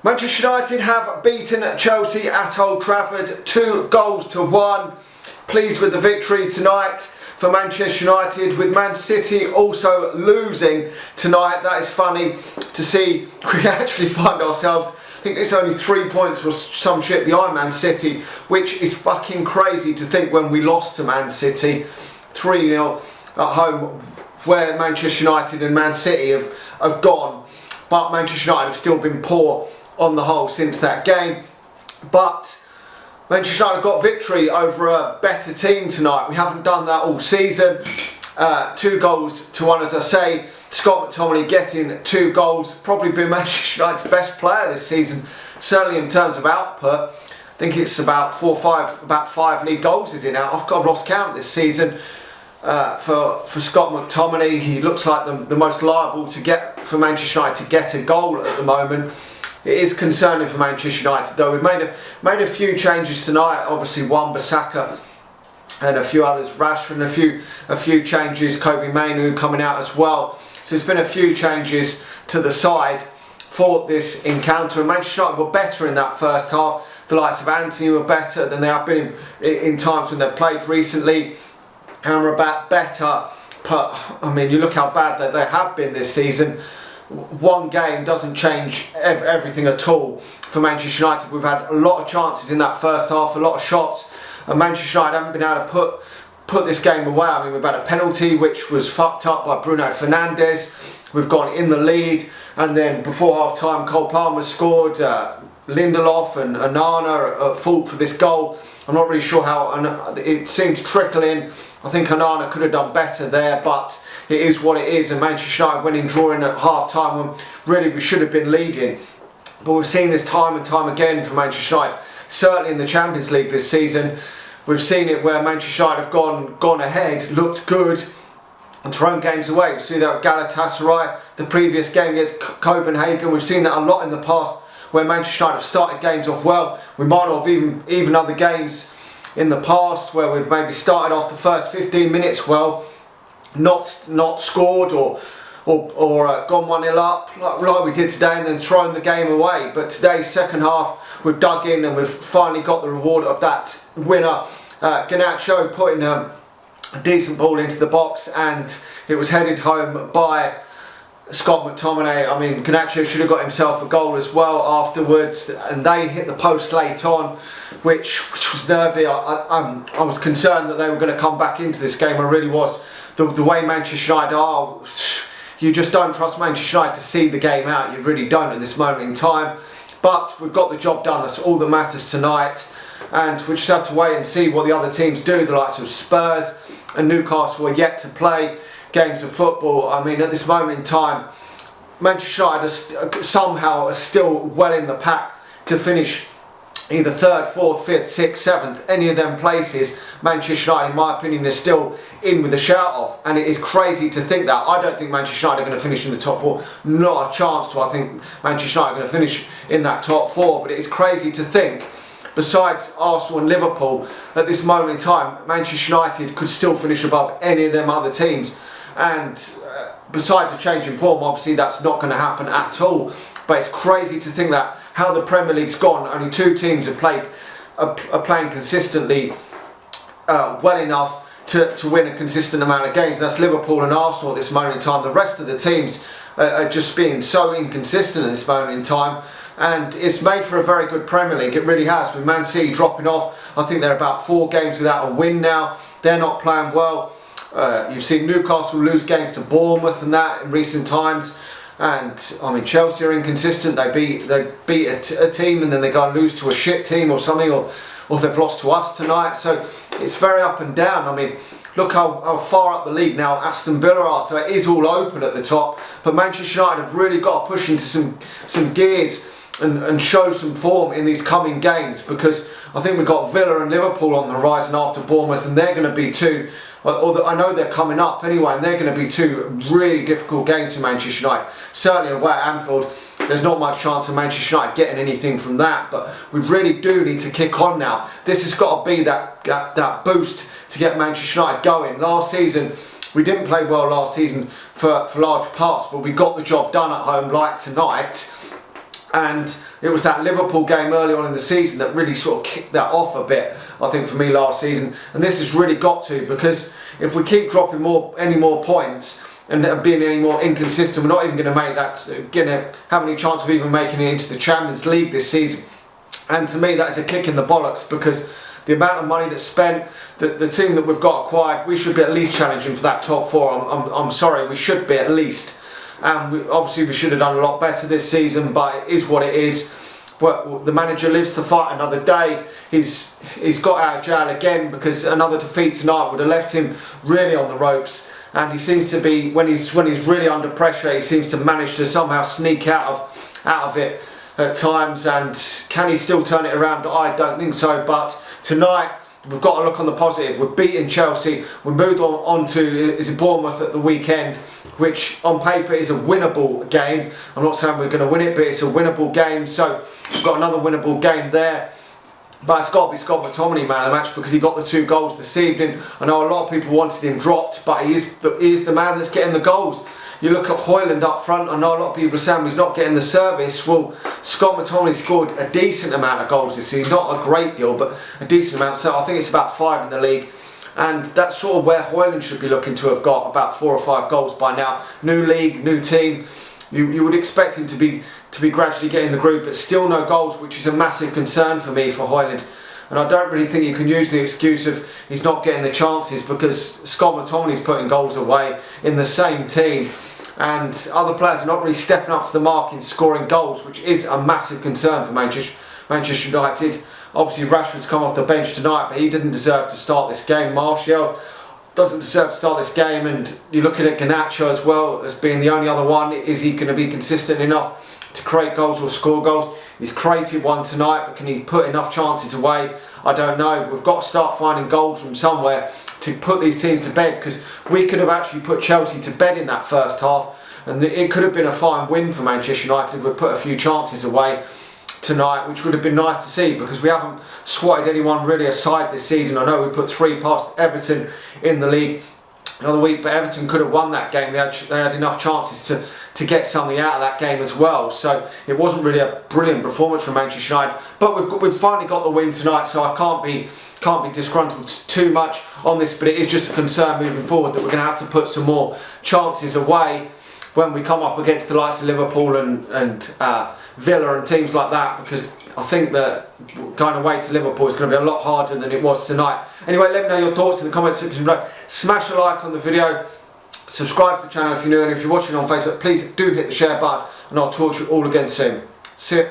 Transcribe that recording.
Manchester United have beaten Chelsea at Old Trafford 2-1. Pleased with the victory tonight for Manchester United, with Man City also losing tonight. That is funny to see. We actually find ourselves, I think it's only 3 points or some shit behind Man City, which is fucking crazy to think when we lost to Man City 3-0 at home, where Manchester United and Man City have gone. But Manchester United have still been poor on the whole since that game. But Manchester United got victory over a better team tonight. We haven't done that all season. 2-1, as I say. Scott McTominay getting 2 goals. Probably been Manchester United's best player this season, certainly in terms of output. I think it's about 5 league goals is it now. I've lost count this season. For Scott McTominay, he looks like the most liable to get for Manchester United to get a goal at the moment. It is concerning for Manchester United though. We've made a few changes tonight. Obviously Wan-Bissaka and a few others, Rashford, and a few changes. Kobe Mainoo coming out as well. So there's been a few changes to the side for this encounter. And Manchester United were better in that first half. The likes of Anthony were better than they have been in times when they've played recently. Amrabat better, but I mean, you look how bad that they have been this season. One game doesn't change everything at all for Manchester United. We've had a lot of chances in that first half, a lot of shots, and Manchester United haven't been able to put this game away. I mean, we've had a penalty which was fucked up by Bruno Fernandes. We've gone in the lead, and then before half time, Cole Palmer scored. Lindelof and Onana are at fault for this goal. I'm not really sure how it seemed to trickle in. I think Onana could have done better there, but it is what it is. And Manchester United went in drawing at half time when really we should have been leading. But we've seen this time and time again from Manchester United, certainly in the Champions League this season. We've seen it where Manchester United have gone ahead, looked good, and thrown games away. We see that with Galatasaray, the previous game against Copenhagen. We've seen that a lot in the past, where Manchester United have started games off well. We might not have even other games in the past where we've maybe started off the first 15 minutes well, not scored or gone 1-0 up like we did today, and then thrown the game away. But today's second half, we've dug in and we've finally got the reward of that winner. Garnacho putting a decent ball into the box, and it was headed home by Scott McTominay. I mean, Garnacho should have got himself a goal as well afterwards, and they hit the post late on, which was nervy. I was concerned that they were going to come back into this game. I really was. The way Manchester United are, you just don't trust Manchester United to see the game out. You really don't at this moment in time. But we've got the job done. That's all that matters tonight, and we just have to wait and see what the other teams do. The likes of Spurs and Newcastle are yet to play games of football. I mean, at this moment in time, Manchester United somehow are still well in the pack to finish either 3rd, 4th, 5th, 6th, 7th, any of them places. Manchester United, in my opinion, is still in with a shout off, and it is crazy to think that. I don't think Manchester United are going to finish in the top 4. Not a chance to. I think Manchester United are going to finish in that top 4, but it is crazy to think, besides Arsenal and Liverpool, at this moment in time, Manchester United could still finish above any of them other teams. And besides a change in form, obviously that's not going to happen at all. But it's crazy to think that how the Premier League's gone. Only 2 teams have are playing consistently well enough to win a consistent amount of games. That's Liverpool and Arsenal at this moment in time. The rest of the teams are just being so inconsistent at this moment in time. And it's made for a very good Premier League. It really has. With Man City dropping off, I think they're about 4 games without a win now. They're not playing well. You've seen Newcastle lose games to Bournemouth and that in recent times, and I mean Chelsea are inconsistent. They beat a team and then they go and lose to a shit team or something, or they've lost to us tonight. So it's very up and down. I mean, look how far up the league now Aston Villa are. So it is all open at the top. But Manchester United have really got to push into some gears and show some form in these coming games, because I think we've got Villa and Liverpool on the horizon after Bournemouth, and they're going to be 2. I know they're coming up anyway, and they're going to be 2 really difficult games for Manchester United. Certainly away at Anfield, there's not much chance of Manchester United getting anything from that, but we really do need to kick on now. This has got to be that boost to get Manchester United going. Last season, we didn't play well last season for large parts, but we got the job done at home like tonight. And it was that Liverpool game early on in the season that really sort of kicked that off a bit, I think, for me last season. And this has really got to, because if we keep dropping any more points and being any more inconsistent, we're not even going to make that, going to have any chance of even making it into the Champions League this season. And to me, that is a kick in the bollocks, because the amount of money that's spent, the team that we've got acquired, we should be at least challenging for that top four. I'm sorry, we should be at least. And obviously we should have done a lot better this season, but it is what it is. But the manager lives to fight another day. He's got out of jail again, because another defeat tonight would have left him really on the ropes. And he seems to be, when he's really under pressure, he seems to manage to somehow sneak out of it at times. And can he still turn it around? I don't think so. But tonight, we've got to look on the positive. We're beating Chelsea. We moved on to Bournemouth at the weekend, which on paper is a winnable game. I'm not saying we're going to win it, but it's a winnable game. So we've got another winnable game there. But it's got to be Scott McTominay man of the match, because he got the 2 goals this evening. I know a lot of people wanted him dropped, but he is the man that's getting the goals. You look at Højlund up front, I know a lot of people are saying he's not getting the service. Well, Scott McTominay scored a decent amount of goals this season, not a great deal, but a decent amount. So I think it's about 5 in the league. And that's sort of where Højlund should be looking to have got about 4 or 5 goals by now. New league, new team. You would expect him to be gradually getting the groove, but still no goals, which is a massive concern for me for Højlund. And I don't really think you can use the excuse of he's not getting the chances, because Scott McTominay's putting goals away in the same team. And other players are not really stepping up to the mark in scoring goals, which is a massive concern for Manchester United. Obviously Rashford's come off the bench tonight, but he didn't deserve to start this game. Martial doesn't deserve to start this game, and you're looking at Garnacho as well as being the only other one. Is he going to be consistent enough to create goals or score goals? He's created one tonight, but can he put enough chances away? I don't know. We've got to start finding goals from somewhere to put these teams to bed, because we could have actually put Chelsea to bed in that first half, and it could have been a fine win for Manchester United. We've put a few chances away tonight, which would have been nice to see, because we haven't swatted anyone really aside this season. I know we put 3 past Everton in the league the other week, but Everton could have won that game. They had enough chances to get something out of that game as well. So it wasn't really a brilliant performance from Manchester United, but we've finally got the win tonight, so I can't be disgruntled too much on this. But it is just a concern moving forward that we're going to have to put some more chances away when we come up against the likes of Liverpool and Villa and teams like that, because I think that going away to Liverpool is going to be a lot harder than it was tonight. Anyway, let me know your thoughts in the comment section below. Smash a like on the video, subscribe to the channel if you're new, and if you're watching on Facebook, please do hit the share button, and I'll talk to you all again soon. See you.